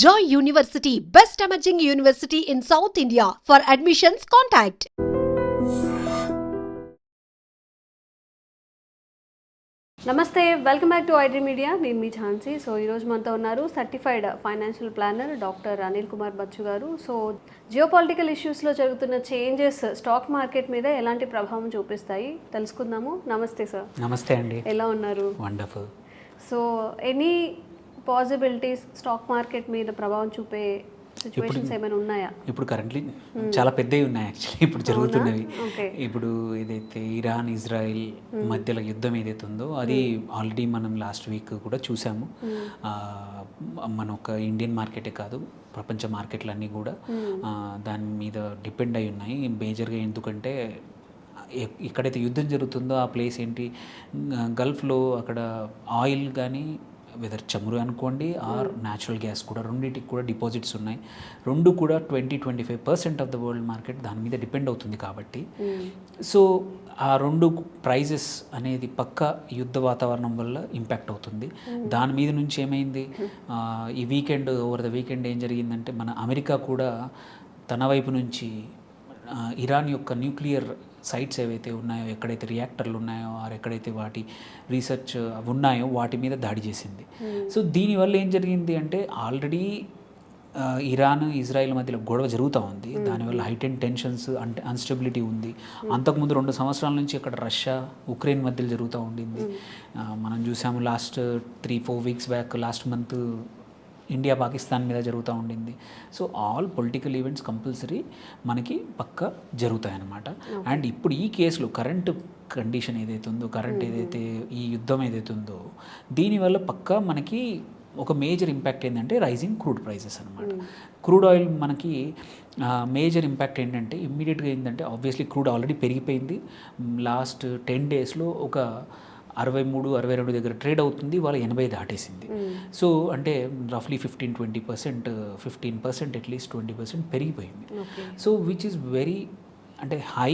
Joy University, best emerging university in South India. For admissions, contact. నమస్తే, welcome back to iDream media. నేను మీ Jhansi. So ఈరోజు మనతో ఉన్నారు certified financial planner doctor Anil Kumar Bachchu గారు. సో జియోపాలిటికల్ ఇష్యూస్లో జరుగుతున్న చేంజెస్ స్టాక్ మార్కెట్ మీద ఎలాంటి ప్రభావం చూపిస్తాయి తెలుసుకుందాము. నమస్తే సార్. నమస్తే అండి. ఎలా ఉన్నారు? Wonderful. So any possibilities stock market మీద ప్రభావం చూపే సిచ్యువేషన్స్ ఏమైనా ఉన్నాయా? ఇప్పుడు కరెంట్లీ చాలా పెద్దవి ఉన్నాయి యాక్చువల్లీ ఇప్పుడు జరుగుతున్నవి. ఇప్పుడు ఏదైతే ఇరాన్ ఇజ్రాయెల్ మధ్యలో యుద్ధం ఏదైతే ఉందో అది ఆల్రెడీ మనం లాస్ట్ వీక్ కూడా చూసాము. మన ఒక ఇండియన్ మార్కెటే కాదు, ప్రపంచ మార్కెట్లన్నీ కూడా దాని మీద డిపెండ్ అయి ఉన్నాయి మేజర్గా. ఎందుకంటే ఎక్కడైతే యుద్ధం జరుగుతుందో ఆ ప్లేస్ ఏంటి, గల్ఫ్లో అక్కడ ఆయిల్ కానీ వెదర్ చమురు అనుకోండి ఆర్ న్యాచురల్ గ్యాస్ కూడా, రెండింటికి కూడా డిపాజిట్స్ ఉన్నాయి. రెండు కూడా 20-25% ఆఫ్ ద వరల్డ్ మార్కెట్ దాని మీద డిపెండ్ అవుతుంది. కాబట్టి సో ఆ రెండు ప్రైజెస్ అనేది పక్క యుద్ధ వాతావరణం వల్ల ఇంపాక్ట్ అవుతుంది. దాని మీద నుంచి ఏమైంది, ఈ వీకెండ్ ఓవర్ ద వీకెండ్ ఏం జరిగిందంటే మన అమెరికా కూడా తన వైపు నుంచి ఇరాన్ యొక్క న్యూక్లియర్ సైట్స్ ఏవైతే ఉన్నాయో, ఎక్కడైతే రియాక్టర్లు ఉన్నాయో ఆర్ ఎక్కడైతే వాటి రీసెర్చ్ ఉన్నాయో వాటి మీద దాడి చేసింది. సో దీనివల్ల ఏం జరిగింది అంటే ఆల్రెడీ ఇరాన్ ఇజ్రాయెల్ మధ్యలో గొడవ జరుగుతూ ఉంది. దానివల్ల హైటెన్ టెన్షన్స్ అంటే అన్స్టెబిలిటీ ఉంది. అంతకుముందు 2 సంవత్సరాల నుంచి అక్కడ రష్యా ఉక్రెయిన్ మధ్యలో జరుగుతూ ఉండింది. మనం చూసాము last 3-4 weeks back, last month India Pakistan మీద జరుగుతూ ఉండింది. So all political events compulsory మనకి పక్క జరుగుతాయి అన్నమాట. అండ్ ఇప్పుడు ఈ కేసులో కరెంట్ కండిషన్ ఏదైతే ఉందో, కరెంట్ ఏదైతే ఈ యుద్ధం ఏదైతే ఉందో దీనివల్ల పక్క మనకి ఒక మేజర్ ఇంపాక్ట్ ఏంటంటే రైజింగ్ క్రూడ్ ప్రైజెస్ అనమాట. క్రూడ్ ఆయిల్ మనకి మేజర్ ఇంపాక్ట్ ఏంటంటే ఇమ్మీడియట్గా ఏంటంటే ఆబ్వియస్లీ క్రూడ్ ఆల్రెడీ పెరిగిపోయింది. లాస్ట్ 10 డేస్లో ఒక 63-62 దగ్గర ట్రేడ్ అవుతుంది, వాళ్ళ 80 దాటేసింది. సో అంటే రఫ్లీ 15% అట్లీస్ట్ 20% పెరిగిపోయింది. సో విచ్ ఈస్ వెరీ అంటే హై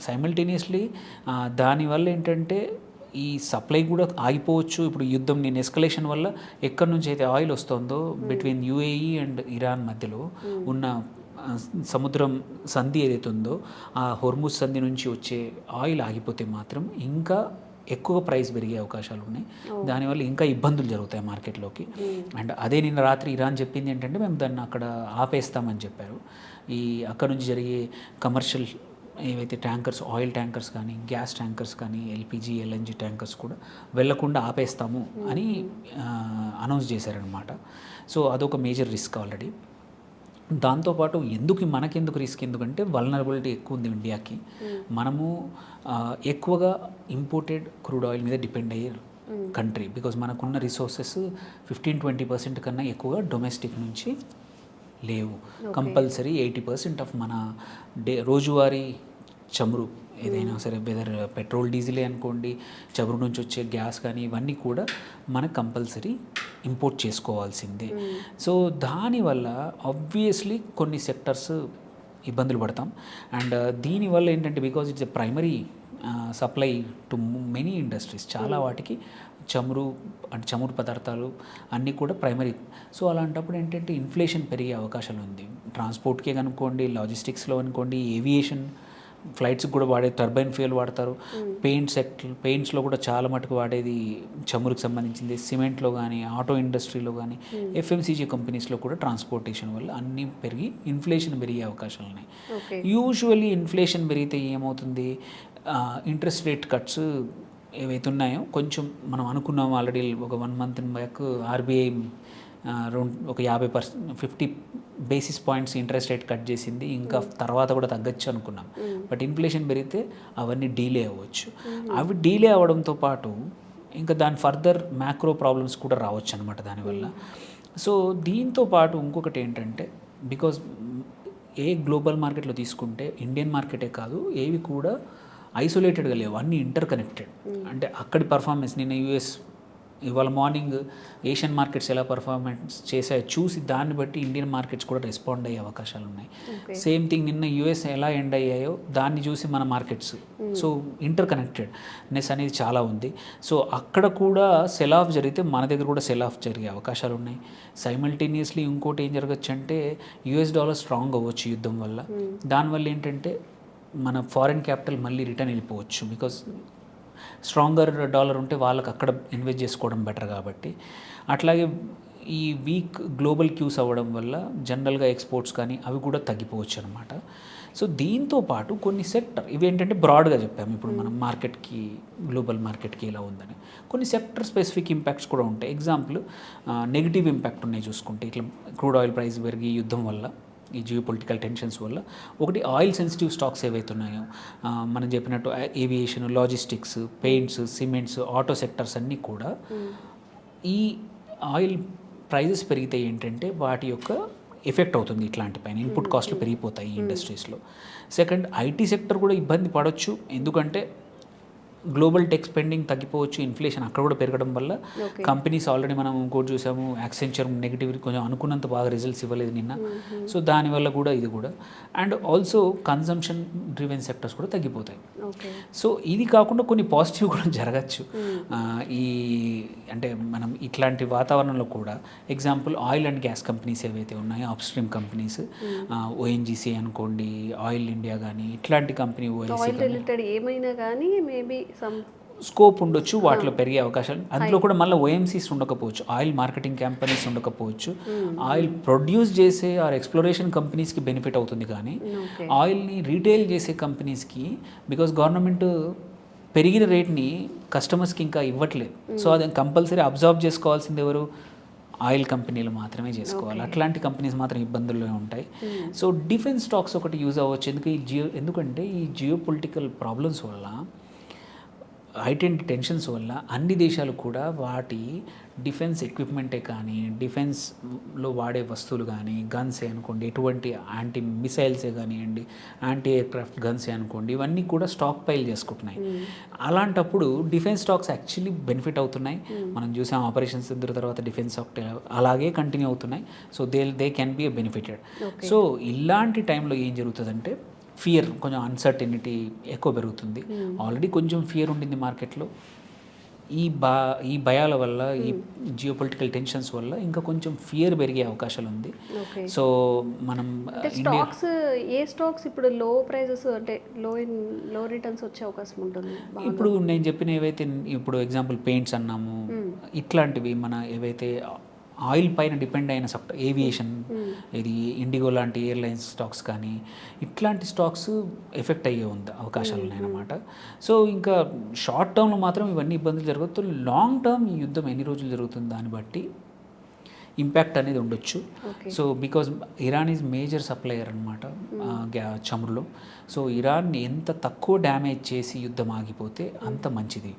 సైమల్టేనియస్లీ. దానివల్ల ఏంటంటే ఈ సప్లై కూడా ఆగిపోవచ్చు. ఇప్పుడు యుద్ధం ఎస్కలేషన్ వల్ల ఎక్కడి నుంచి అయితే ఆయిల్ వస్తుందో బిట్వీన్ యూఏఈ అండ్ ఇరాన్ మధ్యలో ఉన్న సముద్రం సంధి ఏదైతే ఉందో ఆ హోర్ముజ్ సంధి నుంచి వచ్చే ఆయిల్ ఆగిపోతే మాత్రం ఇంకా ఎక్కువ ప్రైస్ పెరిగే అవకాశాలు ఉన్నాయి. దానివల్ల ఇంకా ఇబ్బందులు జరుగుతాయి మార్కెట్లోకి. అండ్ అదే నిన్న రాత్రి ఇరాన్ చెప్పింది ఏంటంటే మేము దాన్ని అక్కడ ఆపేస్తామని చెప్పారు. ఈ అక్కడ నుంచి జరిగే కమర్షియల్ ఏవైతే ట్యాంకర్స్, ఆయిల్ ట్యాంకర్స్ కానీ గ్యాస్ ట్యాంకర్స్ కానీ ఎల్పిజి ఎల్ఎన్జి ట్యాంకర్స్ కూడా వెళ్లకుండా ఆపేస్తాము అని అనౌన్స్ చేశారనమాట. సో అదొక మేజర్ రిస్క్ ఆల్రెడీ. దాంతోపాటు మనకెందుకు రిస్క్, ఎందుకంటే వల్నరబిలిటీ ఎక్కువ ఉంది ఇండియాకి. మనము ఎక్కువగా ఇంపోర్టెడ్ క్రూడ్ ఆయిల్ మీద డిపెండ్ అయ్యే కంట్రీ. బికాజ్ మనకున్న రిసోర్సెస్ 15-20% కన్నా ఎక్కువగా డొమెస్టిక్ నుంచి లేవు. కంపల్సరీ 80% ఆఫ్ మన రోజువారీ చమురు ఏదైనా సరే, వెదర్ పెట్రోల్ డీజిలే అనుకోండి, చమురు నుంచి వచ్చే గ్యాస్ కానీ ఇవన్నీ కూడా మనకు కంపల్సరీ ఇంపోర్ట్ చేసుకోవాల్సిందే. సో దానివల్ల ఆబ్వియస్లీ కొన్ని సెక్టర్స్ ఇబ్బందులు పడతాం. అండ్ దీనివల్ల ఏంటంటే because it's a primary supply to many industries, చాలా వాటికి చమురు పదార్థాలు అన్నీ కూడా ప్రైమరీ. సో అలాంటప్పుడు ఏంటంటే ఇన్ఫ్లేషన్ పెరిగే అవకాశాలు ఉంది. ట్రాన్స్పోర్ట్కే కనుక్కోండి, లాజిస్టిక్స్లో అనుకోండి, ఏవియేషన్ ఫ్లైట్స్కి కూడా వాడే టర్బైన్ ఫ్యూయల్ వాడతారు. పెయింట్స్లో కూడా చాలా మటుకు వాడేది చమురుకు సంబంధించింది. సిమెంట్లో కానీ, ఆటో ఇండస్ట్రీలో కానీ, ఎఫ్ఎంసీజీ కంపెనీస్లో కూడా ట్రాన్స్పోర్టేషన్ వల్ల అన్నీ పెరిగి ఇన్ఫ్లేషన్ పెరిగే అవకాశాలు ఉన్నాయి. యూజువల్లీ ఇన్ఫ్లేషన్ పెరిగితే ఏమవుతుంది, ఇంట్రెస్ట్ రేట్ కట్స్ ఏవైతే ఉన్నాయో కొంచెం మనం అనుకున్నాం ఆల్రెడీ ఒక 1 month బ్యాక్ ఆర్బీఐ ఒక 50 basis points interest rate cut చేసింది. ఇంకా తర్వాత కూడా తగ్గచ్చు అనుకున్నాం. బట్ ఇన్ఫ్లేషన్ పెరిగితే అవన్నీ డీలే అవ్వచ్చు. అవి డీలే అవ్వడంతో పాటు ఇంకా దాని ఫర్దర్ మ్యాక్రో ప్రాబ్లమ్స్ కూడా రావచ్చు అనమాట దానివల్ల. సో దీంతో పాటు ఇంకొకటి ఏంటంటే బికాజ్ గ్లోబల్ మార్కెట్లో తీసుకుంటే ఇండియన్ మార్కెటే కాదు, ఏవి కూడా ఐసోలేటెడ్గా లేవు, అన్నీ ఇంటర్ కనెక్టెడ్. అంటే అక్కడి పర్ఫార్మెన్స్ నిన్న యూఎస్ ఇవాళ మార్నింగ్ ఏషియన్ మార్కెట్స్ ఎలా పర్ఫార్మెన్స్ చేసాయో చూసి దాన్ని బట్టి ఇండియన్ మార్కెట్స్ కూడా రెస్పాండ్ అయ్యే అవకాశాలు ఉన్నాయి. సేమ్ థింగ్ నిన్న యూఎస్ ఎలా ఎండ్ అయ్యాయో దాన్ని చూసి మన మార్కెట్స్, సో ఇంటర్ కనెక్టెడ్నెస్ అనేది చాలా ఉంది. సో అక్కడ కూడా సెల్ ఆఫ్ జరిగితే మన దగ్గర కూడా సెల్ ఆఫ్ జరిగే అవకాశాలు ఉన్నాయి. సైమల్టేనియస్లీ ఇంకోటి ఏం జరగచ్చు అంటే యూఎస్ డాలర్ స్ట్రాంగ్ అవ్వచ్చు యుద్ధం వల్ల. దానివల్ల ఏంటంటే మన ఫారిన్ క్యాపిటల్ మళ్ళీ రిటర్న్ వెళ్ళిపోవచ్చు. బికాస్ స్ట్రాంగర్ డాలర్ ఉంటే వాళ్ళకి అక్కడ ఇన్వెస్ట్ చేసుకోవడం బెటర్ కాబట్టి. అట్లాగే ఈ వీక్ గ్లోబల్ క్యూస్ అవ్వడం వల్ల జనరల్గా ఎక్స్పోర్ట్స్ కానీ అవి కూడా తగ్గిపోవచ్చు అనమాట. సో దీంతో పాటు కొన్ని సెక్టర్, ఇవి ఏంటంటే బ్రాడ్గా చెప్పాము ఇప్పుడు మనం మార్కెట్కి, గ్లోబల్ మార్కెట్కి ఎలా ఉందని. కొన్ని సెక్టర్ స్పెసిఫిక్ ఇంపాక్ట్స్ కూడా ఉంటాయి. ఎగ్జాంపుల్ నెగిటివ్ ఇంపాక్ట్ ఉన్నాయి చూసుకుంటే, ఇట్లా క్రూడ్ ఆయిల్ ప్రైస్ పెరిగి యుద్ధం వల్ల, ఈ జియో పొలిటికల్ టెన్షన్స్ వల్ల ఒకటి ఆయిల్ సెన్సిటివ్ స్టాక్స్ ఏవైతే ఉన్నాయో మనం చెప్పినట్టు aviation, logistics, paints, cements, auto sectors అన్నీ కూడా ఈ ఆయిల్ ప్రైజెస్ పెరిగితే ఏంటంటే వాటి యొక్క ఎఫెక్ట్ అవుతుంది ఇట్లాంటి పైన. ఇన్పుట్ కాస్ట్లు పెరిగిపోతాయి ఈ ఇండస్ట్రీస్లో. సెకండ్, ఐటీ సెక్టర్ కూడా ఇబ్బంది పడవచ్చు. ఎందుకంటే గ్లోబల్ టెక్ స్పెండింగ్ తగ్గిపోవచ్చు, ఇన్ఫ్లేషన్ అక్కడ కూడా పెరగడం వల్ల కంపెనీస్ ఆల్రెడీ మనం ఇంకోటి చూసాము, యాక్సెంచర్ నెగిటివ్ కొంచెం అనుకున్నంత బాగా రిజల్ట్స్ ఇవ్వలేదు నిన్న. సో దానివల్ల కూడా ఇది కూడా. And also consumption driven sectors కూడా తగ్గిపోతాయి. సో ఇది కాకుండా కొన్ని పాజిటివ్ కూడా జరగచ్చు ఈ అంటే మనం ఇట్లాంటి వాతావరణంలో కూడా. Example oil and gas companies ఏవైతే ఉన్నాయో, అప్ స్ట్రీమ్ కంపెనీస్, ఓఎన్జీసీ అనుకోండి, ఆయిల్ ఇండియా కానీ ఇట్లాంటి కంపెనీ, రిలేటెడ్ ఏమైనా కానీ మేబీ స్కోప్ ఉండొచ్చు, వాటిలో పెరిగే అవకాశాలు. అందులో కూడా మళ్ళీ ఓఎంసీస్ ఉండకపోవచ్చు, ఆయిల్ మార్కెటింగ్ కంపెనీస్ ఉండకపోవచ్చు. ఆయిల్ ప్రొడ్యూస్ చేసే ఆర్ ఎక్స్ప్లోరేషన్ కంపెనీస్కి బెనిఫిట్ అవుతుంది, కానీ ఆయిల్ని రీటైల్ చేసే కంపెనీస్కి, బికాస్ గవర్నమెంట్ పెరిగిన రేట్ని కస్టమర్స్కి ఇంకా ఇవ్వట్లేదు. సో అది కంపల్సరీ అబ్జర్వ్ చేసుకోవాల్సింది ఎవరు? ఆయిల్ కంపెనీలు మాత్రమే చేసుకోవాలి. అట్లాంటి కంపెనీస్ మాత్రం ఇబ్బందుల్లో ఉంటాయి. సో డిఫెన్స్ స్టాక్స్ ఒకటి యూజ్ అవ్వచ్చు. ఎందుకంటే ఈ జియో పొలిటికల్ ప్రాబ్లమ్స్ వల్ల, హైటెండ్ టెన్షన్స్ వల్ల అన్ని దేశాలు కూడా వాటి డిఫెన్స్ ఎక్విప్మెంటే కానీ, డిఫెన్స్లో వాడే వస్తువులు కానీ, గన్సే అనుకోండి, ఎటువంటి యాంటీ మిసైల్సే కానివ్వండి, యాంటీ ఎయిర్క్రాఫ్ట్ గన్సే అనుకోండి, ఇవన్నీ కూడా స్టాక్ పైల్ చేసుకుంటున్నాయి. అలాంటప్పుడు డిఫెన్స్ స్టాక్స్ యాక్చువల్లీ బెనిఫిట్ అవుతున్నాయి. మనం చూసాం ఆపరేషన్ సింధూర్ తర్వాత డిఫెన్స్ స్టాక్ అలాగే కంటిన్యూ అవుతున్నాయి. So they can be benefited. So ఇలాంటి టైంలో ఏం జరుగుతుందంటే ఫియర్, కొంచెం అన్సర్టెనిటీ ఎక్కువ పెరుగుతుంది. ఆల్రెడీ కొంచెం ఫియర్ ఉండింది మార్కెట్లో. ఈ భయాల వల్ల, ఈ జియో పొలిటికల్ టెన్షన్స్ వల్ల ఇంకా కొంచెం ఫియర్ పెరిగే అవకాశాలు ఉంది. సో మనం స్టాక్స్, ఏ స్టాక్స్ ఇప్పుడు లో ప్రైజెస్ అంటే లో రిటర్న్స్ వచ్చే అవకాశం ఉంటుంది? ఇప్పుడు నేను చెప్పిన ఏవైతే, ఇప్పుడు ఎగ్జాంపుల్ పెయింట్స్ అన్నాము, ఇట్లాంటివి మన ఏవైతే ఆయిల్ పైన డిపెండ్ అయిన సెక్టర్, ఏవియేషన్, ఇది ఇండిగో లాంటి ఎయిర్లైన్స్ స్టాక్స్ కానీ, ఇట్లాంటి స్టాక్స్ ఎఫెక్ట్ అయ్యే అవకాశాలు ఉన్నాయన్నమాట. సో ఇంకా షార్ట్ టర్మ్లో మాత్రం ఇవన్నీ ఇబ్బందులు జరగదు. లాంగ్ టర్మ్ ఈ యుద్ధం ఎన్ని రోజులు జరుగుతుంది దాన్ని బట్టి ఇంపాక్ట్ అనేది ఉండొచ్చు. So because Iran is major supplier అనమాట చమురులో. సో ఇరాన్ ఎంత తక్కువ డ్యామేజ్ చేసి యుద్ధం ఆగిపోతే అంత మంచిది.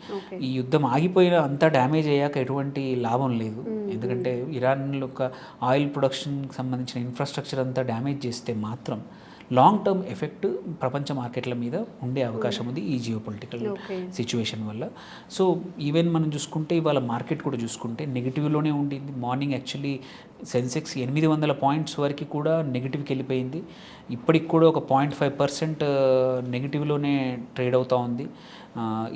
ఈ యుద్ధం ఆగిపోయిన అంత డ్యామేజ్ అయ్యాక ఎటువంటి లాభం లేదు. ఎందుకంటే ఇరాన్లో ఒక ఆయిల్ ప్రొడక్షన్కి సంబంధించిన ఇన్ఫ్రాస్ట్రక్చర్ అంతా డ్యామేజ్ చేస్తే మాత్రం లాంగ్ టర్మ్ ఎఫెక్ట్ ప్రపంచ మార్కెట్ల మీద ఉండే అవకాశం ఉంది ఈ జియో పొలిటికల్ సిచ్యువేషన్ వల్ల. సో ఈవెన్ మనం చూసుకుంటే ఇవాళ మార్కెట్ కూడా చూసుకుంటే నెగిటివ్లోనే ఉండింది. మార్నింగ్ యాక్చువల్లీ సెన్సెక్స్ 800 పాయింట్స్ వరకు కూడా నెగిటివ్కి వెళ్ళిపోయింది. ఇప్పటికి కూడా ఒక 0.5% నెగిటివ్లోనే ట్రేడ్ అవుతూ ఉంది.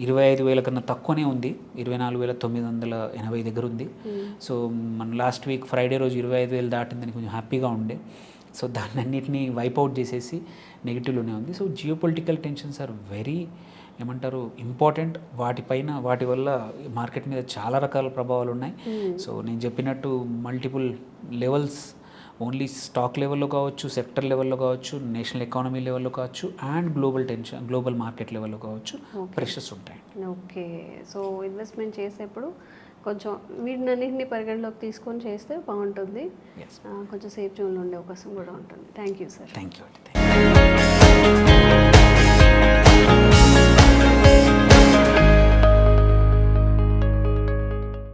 25,000 కన్నా తక్కువనే ఉంది, 24,980 దగ్గర ఉంది. సో మన లాస్ట్ వీక్ ఫ్రైడే రోజు 25,000 దాటిందని కొంచెం హ్యాపీగా ఉండే. సో దాన్ని అన్నిటినీ వైప్అవుట్ చేసేసి నెగిటివ్లోనే ఉంది. So geopolitical tensions are very ఏమంటారు ఇంపార్టెంట్. వాటి వల్ల మార్కెట్ మీద చాలా రకాల ప్రభావాలు ఉన్నాయి. సో నేను చెప్పినట్టు మల్టిపుల్ లెవెల్స్, ఓన్లీ స్టాక్ లెవెల్లో కావచ్చు, సెక్టర్ లెవెల్లో కావచ్చు, నేషనల్ ఎకానమీ లెవెల్లో కావచ్చు, అండ్ గ్లోబల్ మార్కెట్ లెవెల్లో కావచ్చు, ప్రెషర్స్ ఉంటాయి. ఓకే, సో ఇన్వెస్ట్మెంట్ చేసేప్పుడు కొంచెం వీటినన్నింటినీ పరిగణలోకి తీసుకొని చేస్తే బాగుంటుంది. కొంచెం సేఫ్ జోన్లో ఉండే అవకాశం కూడా ఉంటుంది. Thank you sir. Thank you.